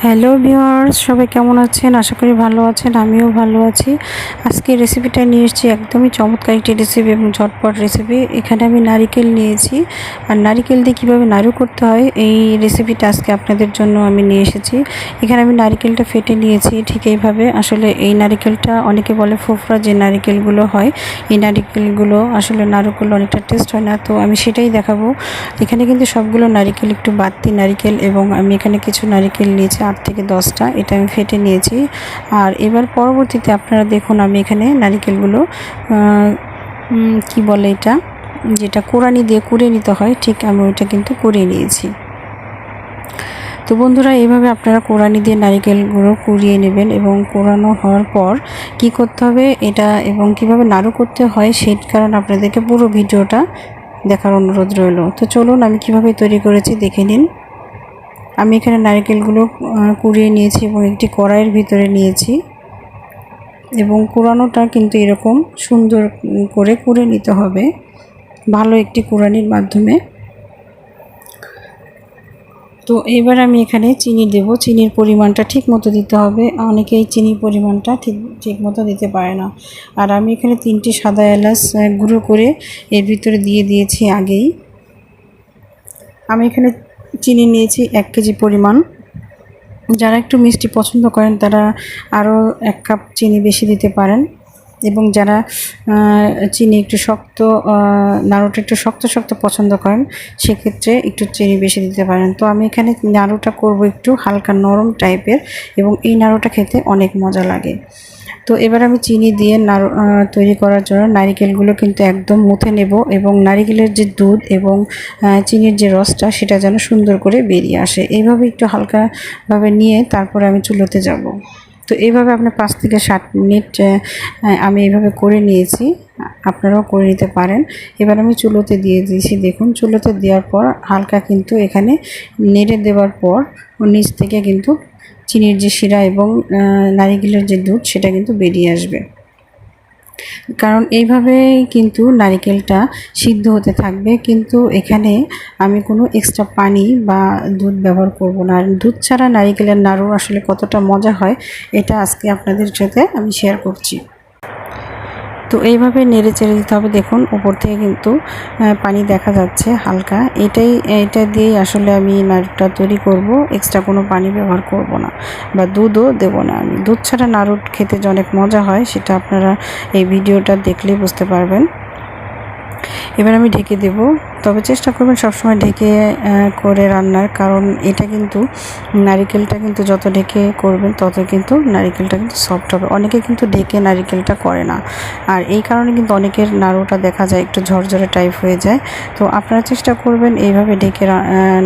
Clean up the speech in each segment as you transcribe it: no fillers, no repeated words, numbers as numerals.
Hello viewers, সবাই কেমন আছেন? আশা করি ভালো আছেন। আমিও ভালো আছি। আজকে রেসিপিটা নিয়ে এসেছি একদমই চমৎকার একটি রেসিপি এবং ঝটপট রেসিপি। এখানে আমি নারিকেল নিয়েছি, আর নারিকেল দিয়ে কীভাবে নাড়ু করতে হয় এই রেসিপিটা আজকে আপনাদের জন্য আমি নিয়ে এসেছি। এখানে আমি নারিকেলটা ফেটে নিয়েছি ঠিক এইভাবে। আসলে এই নারিকেলটা অনেকে বলে ফোফরা যে নারিকেলগুলো হয়, এই নারিকেলগুলো আসলে নাড়ু করলে অনেকটা টেস্ট হয় না, তো আমি সেটাই দেখাবো। এখানে কিন্তু সবগুলো নারিকেল একটু বাড়তি নারিকেল, এবং আমি এখানে কিছু নারিকেল নিয়েছি 8 থেকে 10টা, এটা আমি ফেটে নিয়েছি। আর এবার পরবর্তীতে আপনারা দেখুন, আমি এখানে নারিকেলগুলো কি বলে এটা, যেটা কোরানি দিয়ে কুড়িয়ে নিতে হয়, ঠিক আমি ওইটা কিন্তু কুড়িয়ে নিয়েছি। তো বন্ধুরা, এইভাবে আপনারা কোরানি দিয়ে নারিকেলগুলো কুড়িয়ে নেবেন, এবং কোরানো হওয়ার পর কি করতে হবে এটা এবং কিভাবে নাড়ু করতে হয় সেই কারণে আপনাদেরকে পুরো ভিডিওটা দেখার অনুরোধ রইল। তো চলুন আমি কিভাবে তৈরি করেছি দেখে নিন। আমি এখানে নারকেলগুলো কুড়িয়ে নিয়েছি এবং একটি কড়াইয়ের ভিতরে নিয়েছি, এবং কুড়ানোটা কিন্তু এরকম সুন্দর করে কুড়ে নিতে হবে ভালো একটি কুড়ানির মাধ্যমে। তো এবার আমি এখানে চিনি দেব। চিনির পরিমাণটা ঠিক মতো দিতে হবে। অনেকেই চিনির পরিমাণটা ঠিক মতো দিতে পারে না। আর আমি এখানে 3টি সাদা এলাচ গুঁড়ো করে এর ভিতরে দিয়ে দিয়েছি আগেই। আমি এখানে চিনি নিয়েছি 1 কেজি পরিমাণ। যারা একটু মিষ্টি পছন্দ করেন তারা আরও 1 কাপ চিনি বেশি দিতে পারেন, এবং যারা চিনি একটু শক্ত, নাড়ুটা একটু শক্ত শক্ত পছন্দ করেন সেক্ষেত্রে একটু চিনি বেশি দিতে পারেন। তো আমি এখানে নাড়ুটা করব একটু হালকা নরম টাইপের, এবং এই নাড়ুটা খেতে অনেক মজা লাগে। তো এবার আমি চিনি দিয়ে নাড়ু তৈরি করার জন্য নারিকেলগুলো কিন্তু একদম মুথে নেব, এবং নারিকেলের যে দুধ এবং চিনির যে রসটা সেটা যেন সুন্দর করে বেরিয়ে আসে। এইভাবে একটু হালকাভাবে নিয়ে তারপরে আমি চুলোতে যাব। তো এইভাবে আপনি 5 থেকে 7 মিনিট আমি এইভাবে করে নিয়েছি, আপনারাও করে নিতে পারেন। এবার আমি চুলোতে দিয়ে দিয়েছি। দেখুন, চুলোতে দেওয়ার পর হালকা কিন্তু এখানে নেড়ে দেওয়ার পর নিচ থেকে কিন্তু চিনির যে শিরা এবং নারিকেলের যে দুধ সেটা কিন্তু বেরিয়ে আসবে, কারণ এইভাবেই কিন্তু নারিকেলটা সিদ্ধ হতে থাকবে। কিন্তু এখানে আমি কোনো এক্সট্রা পানি বা দুধ ব্যবহার করব না। আর দুধ ছাড়া নারিকেলের নাড়ু আসলে কতটা মজা হয় এটা আজকে আপনাদের সাথে আমি শেয়ার করছি। তো এইভাবে নেড়ে চেড়ে দিতে হবে। দেখুন, উপর থেকে কিন্তু পানি দেখা যাচ্ছে হালকা। এটা দিয়েই আসলে আমি নাড়ুটা তৈরি করব। এক্সট্রা কোনো পানি ব্যবহার করব না, বা দুধও দেব না। আমি দুধ ছাড়া নাড়ু খেতে যে অনেক মজা হয় সেটা আপনারা এই ভিডিওটা দেখলেই বুঝতে পারবেন। এবার আমি ঢেকে দেব, তবে চেষ্টা করবেন সবসময় ঢেকে করে রান্নার, কারণ এটা কিন্তু নারিকেলটা কিন্তু যত ঢেকে করবেন তত কিন্তু নারিকেলটা কিন্তু সফট হবে। অনেকে কিন্তু ঢেকে নারিকেলটা করে না, আর এই কারণে কিন্তু অনেকের নাড়ুটা দেখা যায় একটু ঝরঝরে টাইপ হয়ে যায়। তো আপনারা চেষ্টা করবেন এইভাবে ঢেকে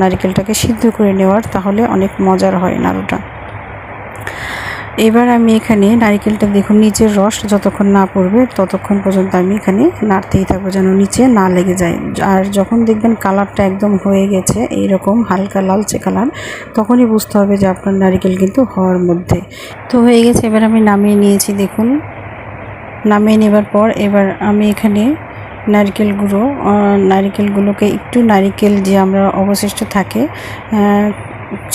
নারিকেলটাকে সিদ্ধ করে নেওয়ার, তাহলে অনেক মজার হয় নাড়ুটা। এবার আমি এখানে নারিকেলটা দেখুন, নিচের রস যতক্ষণ না পড়বে ততক্ষণ পর্যন্ত আমি এখানে নাড়তেই থাকবো যেন নিচে না লেগে যায়। আর যখন দেখবেন কালারটা একদম হয়ে গেছে এইরকম হালকা লালচে কালার, তখনই বুঝতে হবে যে আপনার নারিকেল কিন্তু হওয়ার মধ্যে। তো হয়ে গেছে, এবার আমি নামিয়ে নিয়েছি। দেখুন, নামিয়ে নেবার পর এবার আমি এখানে নারিকেলগুলোকে একটু নারিকেল যে আমরা অবশিষ্ট থাকে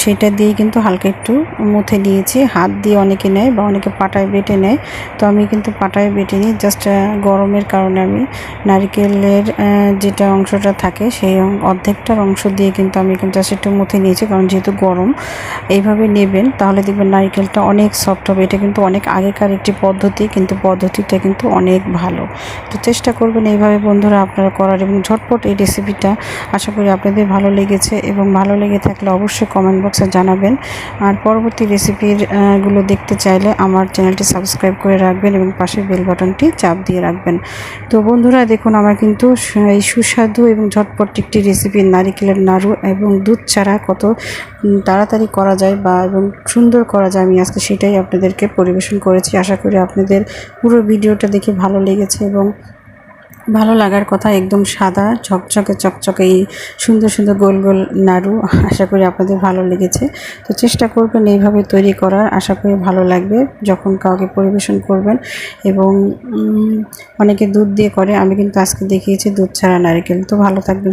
সেটা দিয়ে কিন্তু হালকা একটু মুথে নিয়েছি। হাত দিয়ে অনেকে নেয় বা অনেকে পাটায় বেটে নেয়, তো আমি কিন্তু পাটায় বেটে নিই। জাস্ট গরমের কারণে আমি নারিকেলের যেটা অংশটা থাকে সেই অর্ধেকটার অংশ দিয়ে কিন্তু আমি জাস্ট একটু মুথে নিয়েছি, কারণ যেহেতু গরম। এইভাবে নেবেন, তাহলে দেখবেন নারিকেলটা অনেক সফট হবে। এটা কিন্তু অনেক আগেকার একটি পদ্ধতি, কিন্তু পদ্ধতিটা কিন্তু অনেক ভালো। তো চেষ্টা করবেন এইভাবে বন্ধুরা আপনারা করার, এবং ঝটপট এই রেসিপিটা আশা করি আপনাদের ভালো লেগেছে, এবং ভালো লেগে থাকলে অবশ্যই কমেন্ট বক্সে জানাবেন। আর পরবর্তী রেসিপিগুলো দেখতে চাইলে আমার চ্যানেলটি সাবস্ক্রাইব করে রাখবেন, এবং পাশের বেল বাটনটি চাপ দিয়ে রাখবেন। তো বন্ধুরা দেখুন, আমার কিন্তু এই সুস্বাদু এবং ঝটপট একটি রেসিপি নারিকেলের নাড়ু এবং দুধ ছাড়া কত তাড়াতাড়ি করা যায় বা এবং সুন্দর করা যায়, আমি আজকে সেটাই আপনাদেরকে পরিবেশন করেছি। আশা করি আপনাদের পুরো ভিডিওটা দেখে ভালো লেগেছে, এবং ভালো লাগার কথা। একদম সাদা ঝকঝকে চকচকে এই সুন্দর সুন্দর গোল গোল নাড়ু, আশা করি আপনাদের ভালো লেগেছে। তো চেষ্টা করবেন এইভাবে তৈরি করার, আশা করি ভালো লাগবে যখন কাউকে পরিবেশন করবেন। এবং অনেকে দুধ দিয়ে করে, আমি কিন্তু আজকে দেখিয়েছি দুধ ছাড়া নারকেল। তো ভালো থাকবেন।